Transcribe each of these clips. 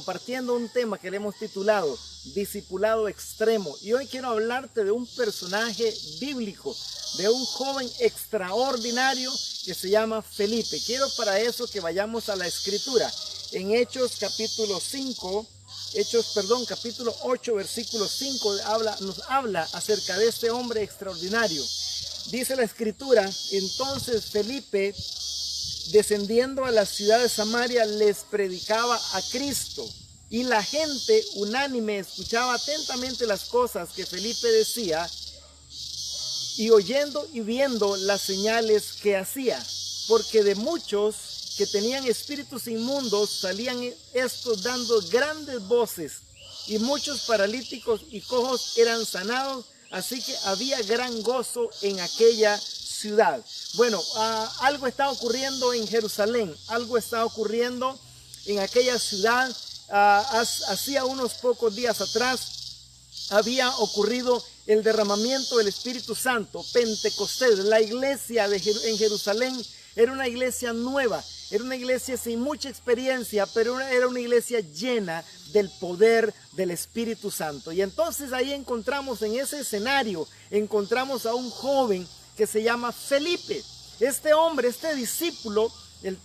compartiendo un tema que le hemos titulado Discipulado Extremo. Y hoy quiero hablarte de un personaje bíblico, de un joven extraordinario que se llama Felipe. Quiero para eso que vayamos a la escritura. En Hechos capítulo 8, versículo 5, nos habla acerca de este hombre extraordinario. Dice la escritura: entonces Felipe, descendiendo a la ciudad de Samaria, les predicaba a Cristo. Y la gente unánime escuchaba atentamente las cosas que Felipe decía, y oyendo y viendo las señales que hacía. Porque de muchos que tenían espíritus inmundos salían estos dando grandes voces, y muchos paralíticos y cojos eran sanados. Así que había gran gozo en aquella ciudad. Bueno, algo está ocurriendo en Jerusalén, algo está ocurriendo en aquella ciudad. Hacía unos pocos días atrás había ocurrido el derramamiento del Espíritu Santo, Pentecostés. La iglesia en Jerusalén era una iglesia nueva, era una iglesia sin mucha experiencia, pero era una iglesia llena del poder del Espíritu Santo. Y entonces ahí encontramos, en ese escenario, encontramos a un joven que se llama Felipe. Este hombre, este discípulo,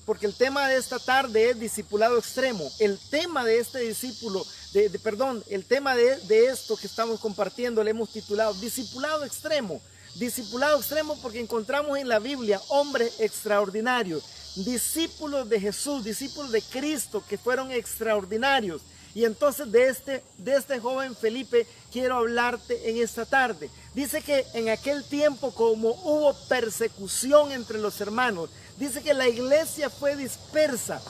porque el tema de esta tarde es discipulado extremo. El tema de este discípulo, el tema de esto que estamos compartiendo, le hemos titulado discipulado extremo. Discipulado extremo porque encontramos en la Biblia hombres extraordinarios, discípulos de Jesús, discípulos de Cristo que fueron extraordinarios. Y entonces de este joven Felipe quiero hablarte en esta tarde. Dice que en aquel tiempo, como hubo persecución entre los hermanos, dice que la iglesia fue dispersada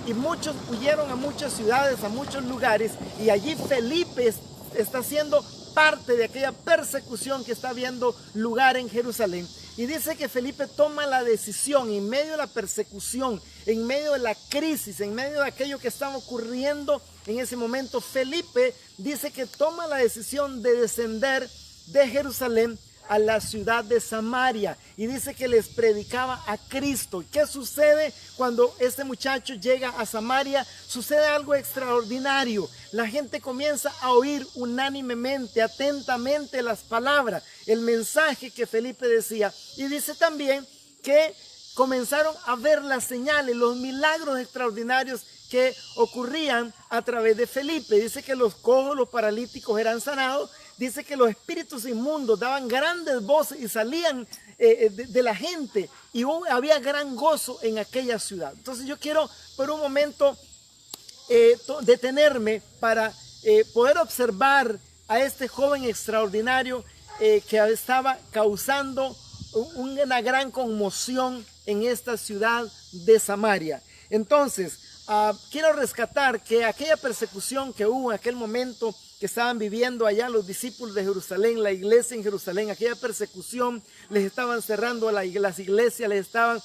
y muchos huyeron a muchas ciudades, a muchos lugares, y allí Felipe está siendo parte de aquella persecución que está habiendo lugar en Jerusalén. Y dice que Felipe toma la decisión en medio de la persecución, en medio de la crisis, en medio de aquello que estaba ocurriendo en ese momento. Felipe dice que toma la decisión de descender de Jerusalén a la ciudad de Samaria, y dice que les predicaba a Cristo. ¿Qué sucede cuando este muchacho llega a Samaria? Sucede algo extraordinario. La gente comienza a oír unánimemente, atentamente las palabras, el mensaje que Felipe decía. Y dice también que comenzaron a ver las señales, los milagros extraordinarios que ocurrían a través de Felipe. Dice que los cojos, los paralíticos eran sanados. Dice que los espíritus inmundos daban grandes voces y salían de la gente, y había gran gozo en aquella ciudad. Entonces yo quiero por un momento detenerme para poder observar a este joven extraordinario que estaba causando una gran conmoción en esta ciudad de Samaria. Entonces quiero rescatar que aquella persecución que hubo en aquel momento que estaban viviendo allá los discípulos de Jerusalén, la iglesia en Jerusalén, aquella persecución, les estaban cerrando las iglesias, les estaban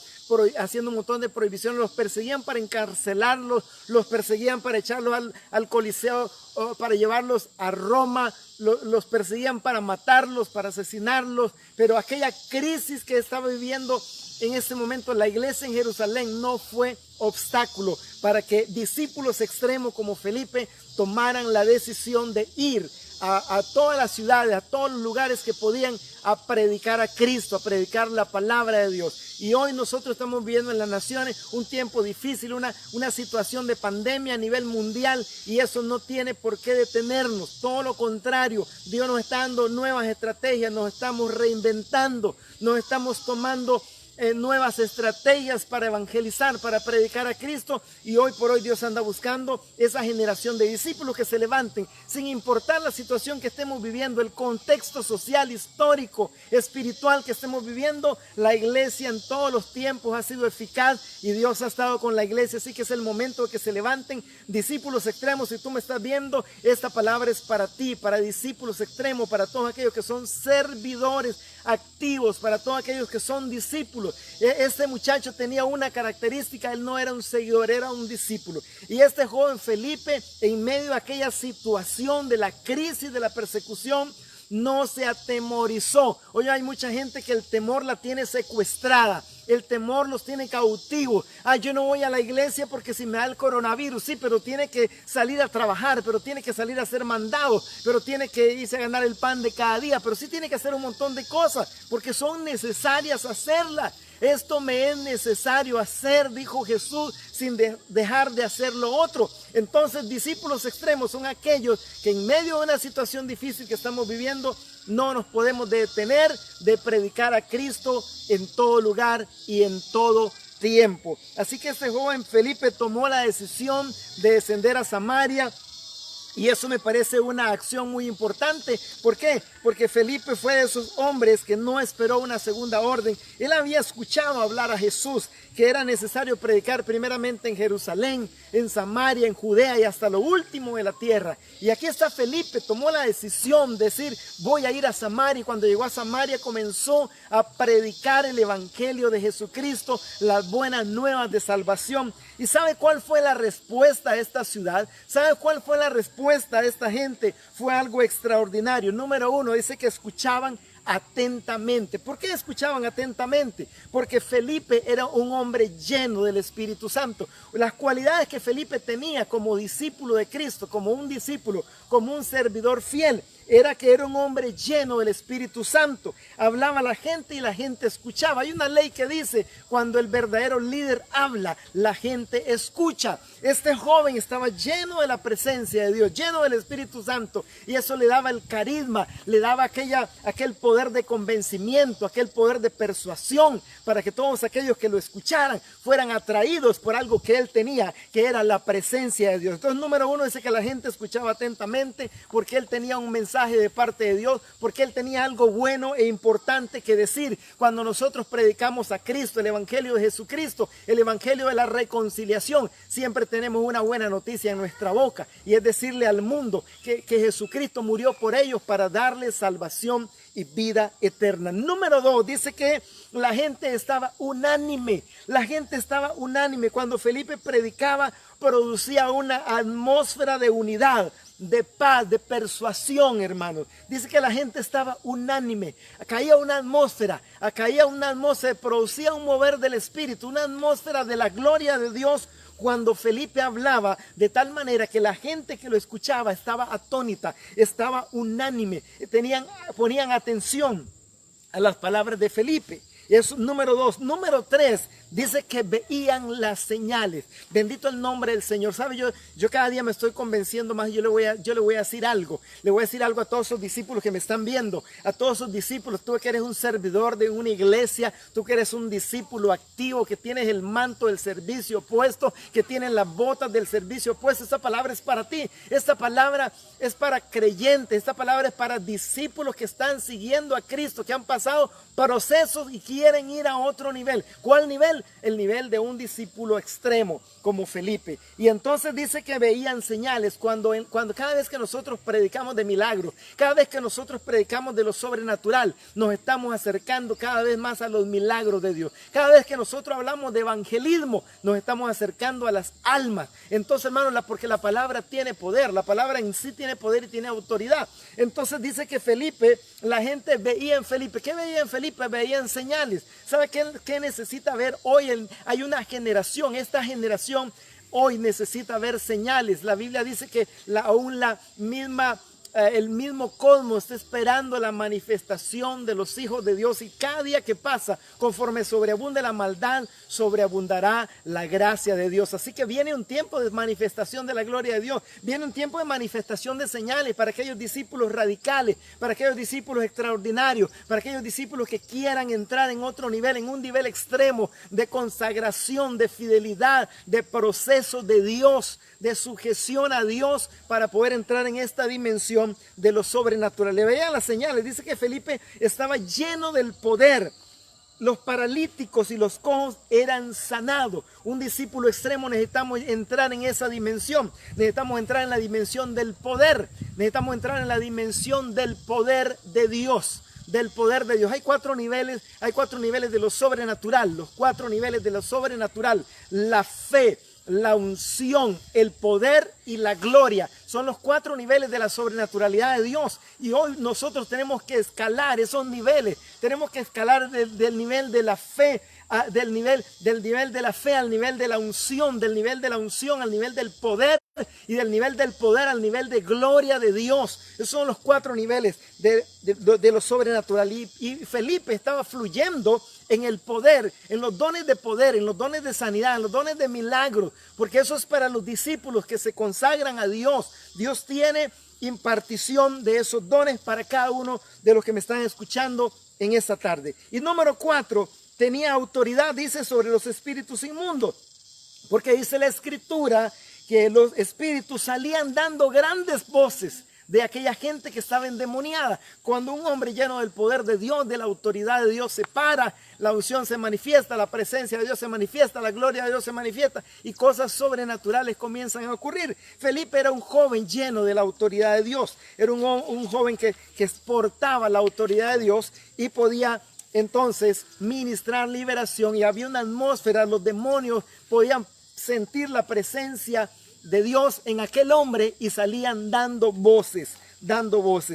haciendo un montón de prohibiciones, los perseguían para encarcelarlos, los perseguían para echarlos al Coliseo, para llevarlos a Roma, los perseguían para matarlos, para asesinarlos. Pero aquella crisis que estaba viviendo en ese momento la iglesia en Jerusalén no fue obstáculo para que discípulos extremos como Felipe tomaran la decisión de ir a todas las ciudades, a todos los lugares que podían, a predicar a Cristo, a predicar la palabra de Dios. Y hoy nosotros estamos viviendo en las naciones un tiempo difícil, una situación de pandemia a nivel mundial, y eso no tiene por qué detenernos. Todo lo contrario, Dios nos está dando nuevas estrategias, nos estamos reinventando, nos estamos tomando nuevas estrategias para evangelizar, para predicar a Cristo. Y hoy por hoy Dios anda buscando esa generación de discípulos que se levanten sin importar la situación que estemos viviendo, el contexto social, histórico, espiritual que estemos viviendo. La iglesia en todos los tiempos ha sido eficaz y Dios ha estado con la iglesia, así que es el momento de que se levanten discípulos extremos. Si tú me estás viendo, esta palabra es para ti, para discípulos extremos, para todos aquellos que son servidores activos, para todos aquellos que son discípulos. Este muchacho tenía una característica: él no era un seguidor, era un discípulo. Y este joven Felipe, en medio de aquella situación de la crisis, de la persecución, no se atemorizó. Hoy hay mucha gente que el temor la tiene secuestrada. El temor los tiene cautivos. Yo no voy a la iglesia porque si me da el coronavirus, sí, pero tiene que salir a trabajar, pero tiene que salir a hacer mandados, pero tiene que irse a ganar el pan de cada día, pero sí tiene que hacer un montón de cosas porque son necesarias hacerlas. Esto me es necesario hacer, dijo Jesús, sin dejar de hacer lo otro. Entonces, discípulos extremos son aquellos que en medio de una situación difícil que estamos viviendo, no nos podemos detener de predicar a Cristo en todo lugar y en todo tiempo. Así que este joven Felipe tomó la decisión de descender a Samaria. Y eso me parece una acción muy importante. ¿Por qué? Porque Felipe fue de esos hombres que no esperó una segunda orden. Él había escuchado hablar a Jesús, que era necesario predicar primeramente en Jerusalén, en Samaria, en Judea y hasta lo último de la tierra. Y aquí está Felipe, tomó la decisión de decir, voy a ir a Samaria. Y cuando llegó a Samaria comenzó a predicar el evangelio de Jesucristo, las buenas nuevas de salvación. ¿Y sabe cuál fue la respuesta a esta ciudad? ¿Sabe cuál fue la respuesta a esta gente? Fue algo extraordinario. Número uno, dice que escuchaban atentamente. ¿Por qué escuchaban atentamente? Porque Felipe era un hombre lleno del Espíritu Santo. Las cualidades que Felipe tenía como discípulo de Cristo, como un discípulo, como un servidor fiel, era que era un hombre lleno del Espíritu Santo. Hablaba a la gente y la gente escuchaba. Hay una ley que dice, cuando el verdadero líder habla, la gente escucha. Este joven estaba lleno de la presencia de Dios, lleno del Espíritu Santo, y eso le daba el carisma, le daba aquel poder de convencimiento, aquel poder de persuasión, para que todos aquellos que lo escucharan fueran atraídos por algo que él tenía, que era la presencia de Dios. Entonces, número uno, dice que la gente escuchaba atentamente porque él tenía un mensaje de parte de Dios, porque él tenía algo bueno e importante que decir. Cuando nosotros predicamos a Cristo, el evangelio de Jesucristo, el evangelio de la reconciliación, siempre tenemos una buena noticia en nuestra boca, y es decirle al mundo que Jesucristo murió por ellos para darles salvación y vida eterna. Número dos, dice que la gente estaba unánime. La gente estaba unánime. Cuando Felipe predicaba, producía una atmósfera de unidad, de paz, de persuasión, hermanos. Dice que la gente estaba unánime. Caía una atmósfera, producía un mover del Espíritu, una atmósfera de la gloria de Dios cuando Felipe hablaba, de tal manera que la gente que lo escuchaba estaba atónita, estaba unánime, ponían atención a las palabras de Felipe. Eso, número dos. Número tres, dice que veían las señales. Bendito el nombre del Señor. ¿Sabe? Yo cada día me estoy convenciendo más. Yo le voy a decir algo. Le voy a decir algo a todos esos discípulos que me están viendo. A todos esos discípulos. Tú que eres un servidor de una iglesia. Tú que eres un discípulo activo. Que tienes el manto del servicio puesto. Que tienes las botas del servicio puesto. Esta palabra es para ti. Esta palabra es para creyentes. Esta palabra es para discípulos que están siguiendo a Cristo. Que han pasado procesos y quieren ir a otro nivel. ¿Cuál nivel? El nivel de un discípulo extremo como Felipe. Y entonces dice que veían señales cuando cada vez que nosotros predicamos de milagros, cada vez que nosotros predicamos de lo sobrenatural, nos estamos acercando cada vez más a los milagros de Dios. Cada vez que nosotros hablamos de evangelismo, nos estamos acercando a las almas. Entonces, hermanos, porque la palabra tiene poder, la palabra en sí tiene poder y tiene autoridad. Entonces dice que Felipe, la gente veía en Felipe. ¿Qué veía en Felipe? Veían señales. ¿Sabe qué necesita ver hoy? Hay una generación, esta generación hoy necesita ver señales. La Biblia dice que el mismo cosmos está esperando la manifestación de los hijos de Dios, y cada día que pasa, conforme sobreabunde la maldad, sobreabundará la gracia de Dios. Así que viene un tiempo de manifestación de la gloria de Dios, viene un tiempo de manifestación de señales para aquellos discípulos radicales, para aquellos discípulos extraordinarios, para aquellos discípulos que quieran entrar en otro nivel, en un nivel extremo de consagración, de fidelidad, de proceso de Dios, de sujeción a Dios, para poder entrar en esta dimensión de lo sobrenatural. Le veían las señales. Dice que Felipe estaba lleno del poder. Los paralíticos y los cojos eran sanados. Un discípulo extremo, necesitamos entrar en esa dimensión. Necesitamos entrar en la dimensión del poder. Necesitamos entrar en la dimensión del poder de Dios. Del poder de Dios. Hay cuatro niveles de lo sobrenatural. Los cuatro niveles de lo sobrenatural. La fe, la unción, el poder y la gloria. Son los cuatro niveles de la sobrenaturalidad de Dios. Y hoy nosotros tenemos que escalar esos niveles. Tenemos que escalar del nivel de la fe del nivel de la fe al nivel de la unción, del nivel de la unción al nivel del poder, y del nivel del poder al nivel de gloria de Dios. Esos son los 4 niveles de lo sobrenatural. Y Felipe estaba fluyendo en el poder, en los dones de poder, en los dones de sanidad, en los dones de milagros, porque eso es para los discípulos que se consagran a Dios. Dios tiene impartición de esos dones para cada uno de los que me están escuchando en esta tarde. Y número 4, tenía autoridad, dice, sobre los espíritus inmundos, porque dice la escritura que los espíritus salían dando grandes voces de aquella gente que estaba endemoniada. Cuando un hombre lleno del poder de Dios, de la autoridad de Dios, se para, la unción se manifiesta, la presencia de Dios se manifiesta, la gloria de Dios se manifiesta y cosas sobrenaturales comienzan a ocurrir. Felipe era un joven lleno de la autoridad de Dios, era un joven que exportaba la autoridad de Dios y podía entonces ministrar liberación, y había una atmósfera, los demonios podían sentir la presencia de Dios en aquel hombre y salían dando voces.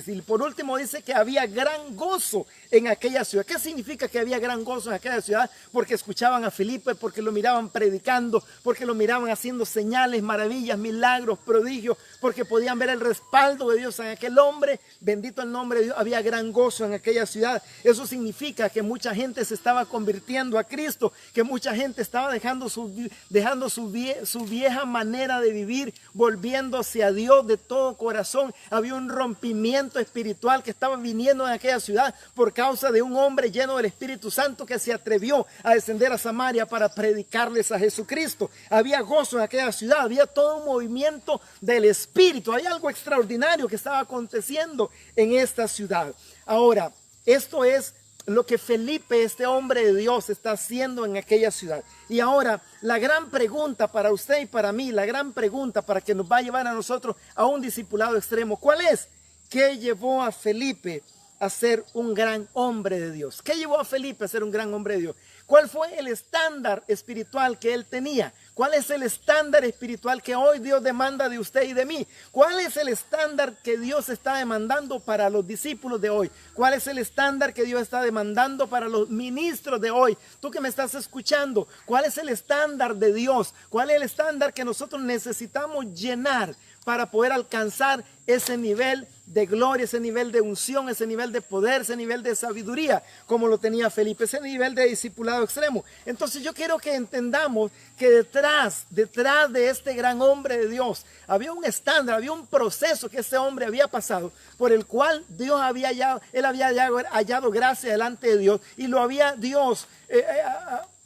Y por último dice que había gran gozo en aquella ciudad. ¿Qué significa que había gran gozo en aquella ciudad? Porque escuchaban a Felipe, porque lo miraban predicando, porque lo miraban haciendo señales, maravillas, milagros, prodigios, porque podían ver el respaldo de Dios en aquel hombre. Bendito el nombre de Dios. Había gran gozo en aquella ciudad. Eso significa que mucha gente se estaba convirtiendo a Cristo, que mucha gente estaba dejando su vieja manera de vivir, volviéndose a Dios de todo corazón. Había un rompimiento espiritual que estaba viniendo en aquella ciudad por causa de un hombre lleno del Espíritu Santo que se atrevió a descender a Samaria para predicarles a Jesucristo. Había gozo en aquella ciudad, había todo un movimiento del Espíritu, hay algo extraordinario que estaba aconteciendo en esta ciudad. Ahora, esto es lo que Felipe, este hombre de Dios, está haciendo en aquella ciudad. Y ahora, la gran pregunta para usted y para mí, la gran pregunta para que nos va a llevar a nosotros a un discipulado extremo, ¿cuál es? ¿Qué llevó a Felipe a ser un gran hombre de Dios? ¿Qué llevó a Felipe a ser un gran hombre de Dios? ¿Cuál fue el estándar espiritual que él tenía? ¿Cuál es el estándar espiritual que hoy Dios demanda de usted y de mí? ¿Cuál es el estándar que Dios está demandando para los discípulos de hoy? ¿Cuál es el estándar que Dios está demandando para los ministros de hoy? Tú que me estás escuchando, ¿cuál es el estándar de Dios? ¿Cuál es el estándar que nosotros necesitamos llenar para poder alcanzar ese nivel de gloria, ese nivel de unción, ese nivel de poder, ese nivel de sabiduría, como lo tenía Felipe, ese nivel de discipulado extremo? Entonces yo quiero que entendamos que detrás de este gran hombre de Dios, había un estándar, había un proceso que ese hombre había pasado, por el cual él había hallado gracia delante de Dios, y lo había Dios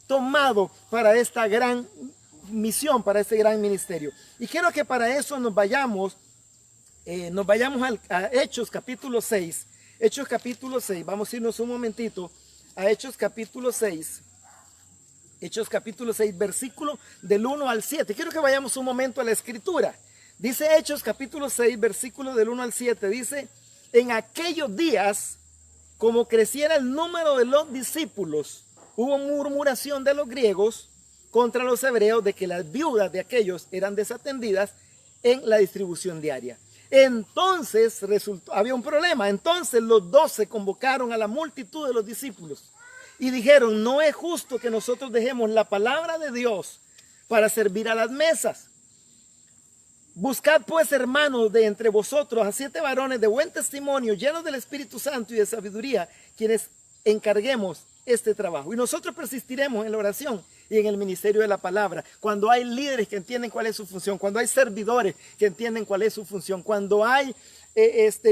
tomado para esta gran misión, para este gran ministerio. Y quiero que para eso nos vayamos a Hechos capítulo 6. Hechos capítulo 6, vamos a irnos un momentito a Hechos capítulo 6. Hechos capítulo 6, versículo del 1 al 7. Quiero que vayamos un momento a la escritura. Dice Hechos capítulo 6, versículo del 1 al 7. Dice: en aquellos días, como creciera el número de los discípulos, hubo murmuración de los griegos contra los hebreos de que las viudas de aquellos eran desatendidas en la distribución diaria. Entonces había un problema. Entonces los 12 convocaron a la multitud de los discípulos y dijeron: no es justo que nosotros dejemos la palabra de Dios para servir a las mesas. Buscad pues, hermanos, de entre vosotros a 7 varones de buen testimonio, llenos del Espíritu Santo y de sabiduría, quienes encarguemos este trabajo. Y nosotros persistiremos en la oración y en el ministerio de la palabra. Cuando hay líderes que entienden cuál es su función, cuando hay servidores que entienden cuál es su función, cuando hay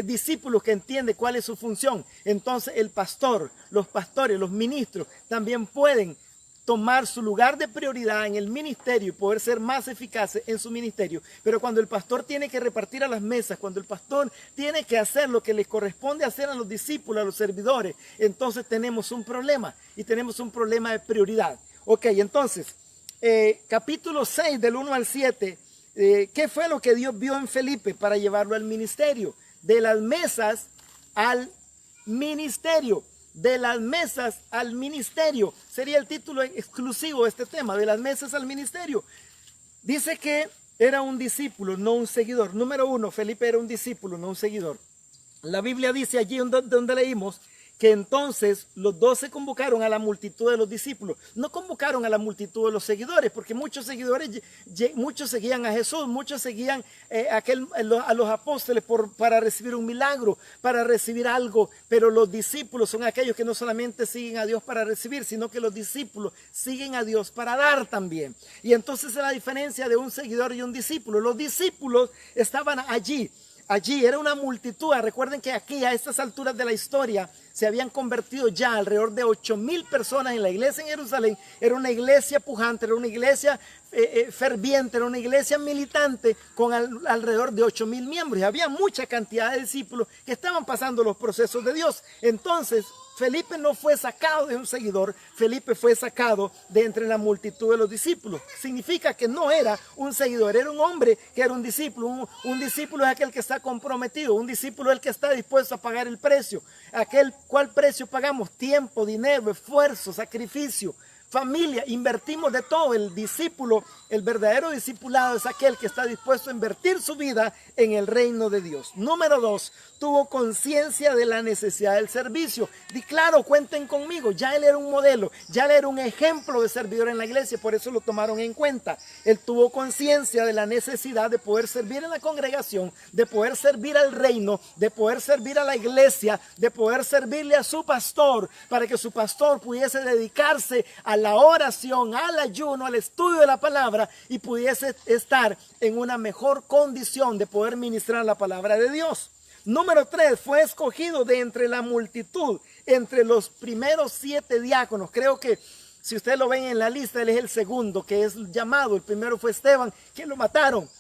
discípulos que entienden cuál es su función, entonces el pastor, los pastores, los ministros también pueden tomar su lugar de prioridad en el ministerio y poder ser más eficaces en su ministerio. Pero cuando el pastor tiene que repartir a las mesas, cuando el pastor tiene que hacer lo que le corresponde hacer a los discípulos, a los servidores, entonces tenemos un problema, y tenemos un problema de prioridad. Ok, entonces, capítulo 6 del 1 al 7, ¿qué fue lo que Dios vio en Felipe para llevarlo al ministerio? De las mesas al ministerio. De las mesas al ministerio. Sería el título exclusivo de este tema, de las mesas al ministerio. Dice que era un discípulo, no un seguidor. Número 1, Felipe era un discípulo, no un seguidor. La Biblia dice allí donde leímos que entonces los 12 convocaron a la multitud de los discípulos. No convocaron a la multitud de los seguidores, porque muchos seguidores, muchos seguían a Jesús, muchos seguían a los apóstoles para recibir un milagro, para recibir algo, pero los discípulos son aquellos que no solamente siguen a Dios para recibir, sino que los discípulos siguen a Dios para dar también. Y entonces es la diferencia de un seguidor y un discípulo. Los discípulos estaban allí era una multitud. Recuerden que aquí a estas alturas de la historia se habían convertido ya alrededor de 8,000 personas en la iglesia en Jerusalén. Era una iglesia pujante, era una iglesia ferviente, era una iglesia militante con alrededor de 8,000 miembros. Y había mucha cantidad de discípulos que estaban pasando los procesos de Dios. Entonces Felipe no fue sacado de un seguidor, Felipe fue sacado de entre la multitud de los discípulos. Significa que no era un seguidor, era un hombre que era un discípulo. Un discípulo es aquel que está comprometido, un discípulo es el que está dispuesto a pagar el precio. ¿Cuál precio pagamos? Tiempo, dinero, esfuerzo, sacrificio, familia, invertimos de todo. El discípulo, el verdadero discipulado es aquel que está dispuesto a invertir su vida en el reino de Dios. Número 2, tuvo conciencia de la necesidad del servicio. Y claro, cuenten conmigo, ya él era un modelo, ya él era un ejemplo de servidor en la iglesia, por eso lo tomaron en cuenta. Él tuvo conciencia de la necesidad de poder servir en la congregación, de poder servir al reino, de poder servir a la iglesia, de poder servirle a su pastor, para que su pastor pudiese dedicarse a la oración, al ayuno, al estudio de la palabra y pudiese estar en una mejor condición de poder ministrar la palabra de Dios. Número 3, fue escogido de entre la multitud, entre los primeros 7 diáconos. Creo que si ustedes lo ven en la lista, él es el segundo que es llamado. El primero fue Esteban, que lo mataron.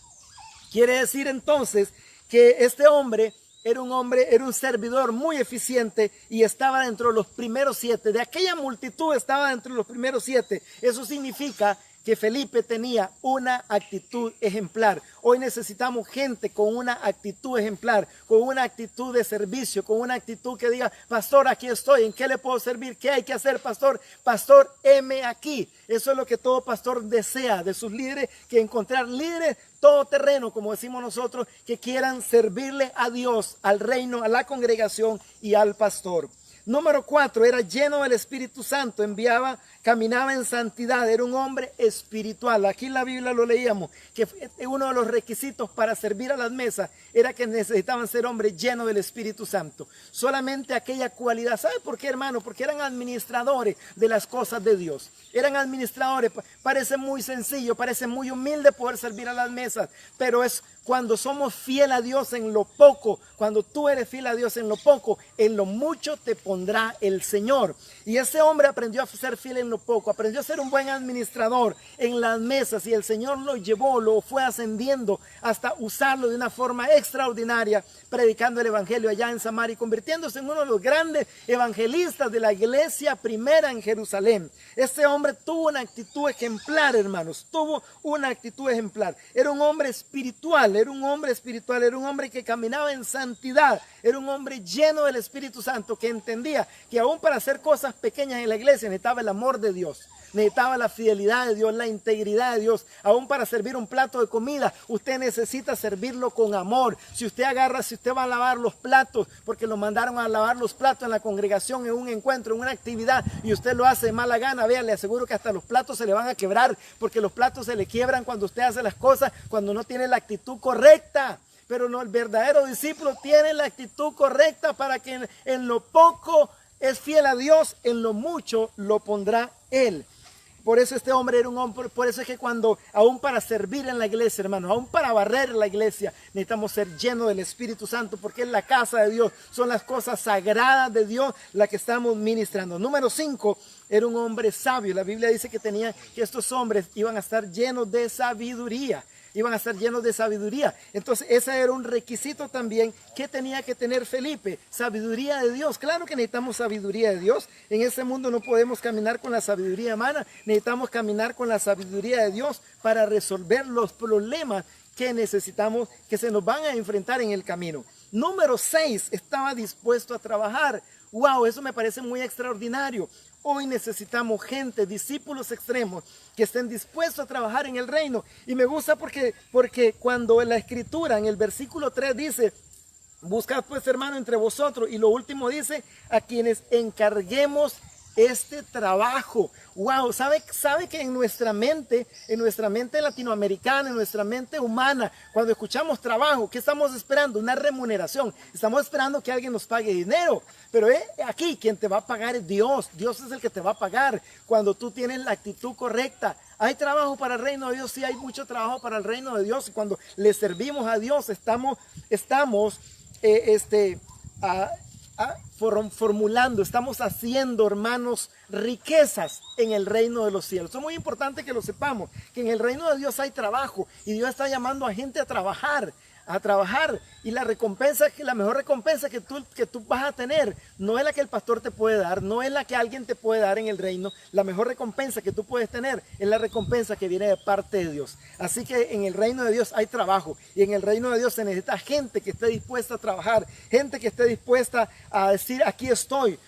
Quiere decir entonces que este hombre era un servidor muy eficiente y estaba dentro de los primeros 7. De aquella multitud estaba dentro de los primeros 7. Eso significa que Felipe tenía una actitud ejemplar. Hoy necesitamos gente con una actitud ejemplar, con una actitud de servicio, con una actitud que diga: pastor, aquí estoy, ¿en qué le puedo servir? ¿Qué hay que hacer, pastor? Pastor, heme aquí. Eso es lo que todo pastor desea de sus líderes, que encontrar líderes todoterreno, como decimos nosotros, que quieran servirle a Dios, al reino, a la congregación y al pastor. Número 4, era lleno del Espíritu Santo, caminaba en santidad, era un hombre espiritual. Aquí en la Biblia lo leíamos, que uno de los requisitos para servir a las mesas era que necesitaban ser hombres llenos del Espíritu Santo. Solamente aquella cualidad. ¿Sabe por qué, hermano? Porque eran administradores de las cosas de Dios. Eran administradores. Parece muy sencillo, parece muy humilde poder servir a las mesas, pero es cuando somos fiel a Dios en lo poco, cuando tú eres fiel a Dios en lo poco, en lo mucho te pondrá el Señor. Y ese hombre aprendió a ser fiel en lo poco, aprendió a ser un buen administrador en las mesas, y el Señor lo llevó, lo fue ascendiendo hasta usarlo de una forma extraordinaria, predicando el evangelio allá en Samaria y convirtiéndose en uno de los grandes evangelistas de la iglesia primera en Jerusalén. Este hombre tuvo una actitud ejemplar, hermanos, tuvo una actitud ejemplar. Era un hombre espiritual, era un hombre que caminaba en santidad, era un hombre lleno del Espíritu Santo, que entendía que aún para hacer cosas pequeñas en la iglesia necesitaba el amor de Dios, necesitaba la fidelidad de Dios, la integridad de Dios. Aún para servir un plato de comida, usted necesita servirlo con amor. Si usted va a lavar los platos, porque lo mandaron a lavar los platos en la congregación, en un encuentro, en una actividad, y usted lo hace de mala gana, vea, le aseguro que hasta los platos se le van a quebrar, porque los platos se le quiebran cuando usted hace las cosas, cuando no tiene la actitud correcta. Pero no, el verdadero discípulo tiene la actitud correcta para que en lo poco es fiel a Dios, en lo mucho lo pondrá Él. Por eso este hombre era un hombre, por eso es que aún para servir en la iglesia, hermano, aún para barrer la iglesia, necesitamos ser llenos del Espíritu Santo, porque es la casa de Dios, son las cosas sagradas de Dios las que estamos ministrando. Número 5, era un hombre sabio. La Biblia dice que estos hombres iban a estar llenos de sabiduría. Iban a estar llenos de sabiduría. Entonces ese era un requisito también que tenía que tener Felipe, sabiduría de Dios. Claro que necesitamos sabiduría de Dios. En este mundo no podemos caminar con la sabiduría humana, necesitamos caminar con la sabiduría de Dios para resolver los problemas que necesitamos, que se nos van a enfrentar en el camino. Número 6, estaba dispuesto a trabajar. Wow, eso me parece muy extraordinario. Hoy necesitamos gente, discípulos extremos, que estén dispuestos a trabajar en el reino. Y me gusta porque cuando en la escritura, en el versículo 3 dice Buscad pues, hermano, entre vosotros. Y lo último dice, a quienes encarguemos este trabajo. Wow, ¿sabe que en nuestra mente latinoamericana, en nuestra mente humana, cuando escuchamos trabajo, ¿qué estamos esperando? Una remuneración. Estamos esperando que alguien nos pague dinero. Pero aquí quien te va a pagar es Dios. Dios es el que te va a pagar cuando tú tienes la actitud correcta. ¿Hay trabajo para el reino de Dios? Sí, hay mucho trabajo para el reino de Dios. Y cuando le servimos a Dios, estamos formulando, estamos haciendo, hermanos, riquezas en el reino de los cielos. Es muy importante que lo sepamos, que en el reino de Dios hay trabajo y Dios está llamando a gente a trabajar. Y la recompensa, la mejor recompensa que tú vas a tener no es la que el pastor te puede dar, no es la que alguien te puede dar en el reino. La mejor recompensa que tú puedes tener es la recompensa que viene de parte de Dios. Así que en el reino de Dios hay trabajo, y en el reino de Dios se necesita gente que esté dispuesta a trabajar, gente que esté dispuesta a decir, aquí estoy.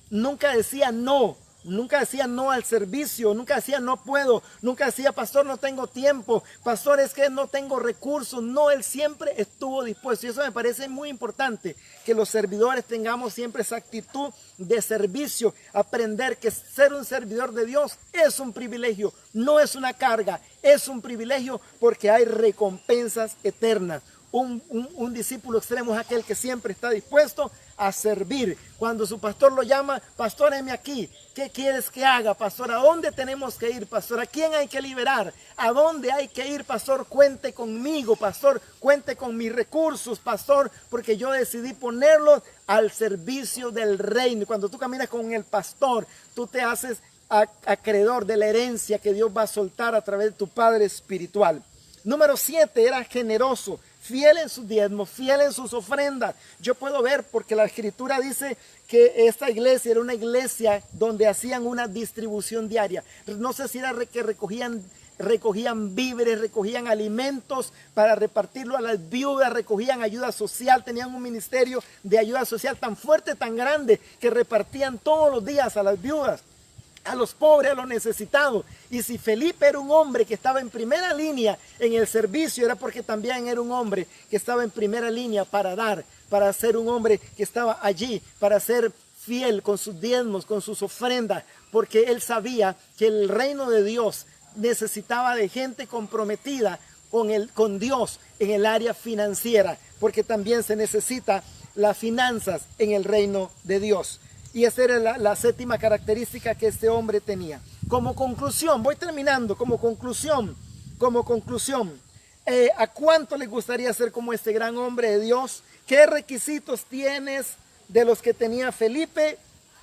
Nunca decía no. Nunca decía no al servicio, nunca decía no puedo, nunca decía pastor no tengo tiempo, pastor es que no tengo recursos. No, él siempre estuvo dispuesto, y eso me parece muy importante, que los servidores tengamos siempre esa actitud de servicio, aprender que ser un servidor de Dios es un privilegio, no es una carga, es un privilegio porque hay recompensas eternas. Un discípulo extremo es aquel que siempre está dispuesto a servir. Cuando su pastor lo llama, pastor, heme aquí, ¿qué quieres que haga, pastor? ¿A dónde tenemos que ir, pastor? ¿A quién hay que liberar? ¿A dónde hay que ir, pastor? Cuente conmigo, pastor, cuente con mis recursos, pastor, porque yo decidí ponerlos al servicio del reino. Y cuando tú caminas con el pastor, tú te haces acreedor de la herencia que Dios va a soltar a través de tu Padre espiritual. Número 7, era generoso, fiel en sus diezmos, fiel en sus ofrendas. Yo puedo ver, porque la escritura dice que esta iglesia era una iglesia donde hacían una distribución diaria. No sé si era que recogían víveres, recogían alimentos para repartirlo a las viudas, recogían ayuda social, tenían un ministerio de ayuda social tan fuerte, tan grande, que repartían todos los días a las viudas, a los pobres, a los necesitados. Y si Felipe era un hombre que estaba en primera línea en el servicio, era porque también era un hombre que estaba en primera línea para dar, para ser un hombre que estaba allí, para ser fiel con sus diezmos, con sus ofrendas, porque él sabía que el reino de Dios necesitaba de gente comprometida con Dios en el área financiera, porque también se necesita las finanzas en el reino de Dios. Y esa era la séptima característica que este hombre tenía. Como conclusión, voy terminando, como conclusión, ¿a cuánto les gustaría ser como este gran hombre de Dios? ¿Qué requisitos tienes de los que tenía Felipe?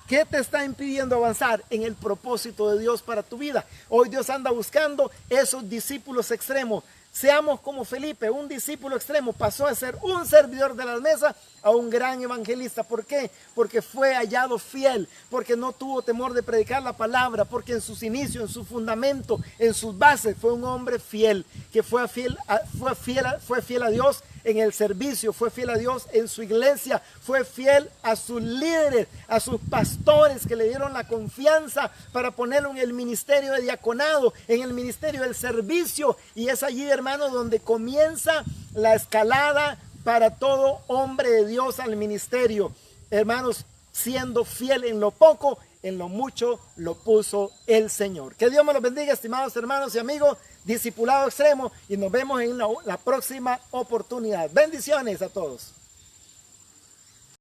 ¿Qué te está impidiendo avanzar en el propósito de Dios para tu vida? Hoy Dios anda buscando esos discípulos extremos. Seamos como Felipe, un discípulo extremo, pasó a ser un servidor de las mesas a un gran evangelista. ¿Por qué? Porque fue hallado fiel, porque no tuvo temor de predicar la palabra, porque en sus inicios, en su fundamento, en sus bases, fue un hombre fiel, que fue fiel a Dios en el servicio, fue fiel a Dios en su iglesia, fue fiel a sus líderes, a sus pastores que le dieron la confianza para ponerlo en el ministerio de diaconado, en el ministerio del servicio. Y es allí, hermano, donde comienza la escalada para todo hombre de Dios al ministerio. Hermanos, siendo fiel en lo poco, en lo mucho lo puso el Señor. Que Dios me los bendiga, estimados hermanos y amigos, discipulado extremo, y nos vemos en la próxima oportunidad. Bendiciones a todos.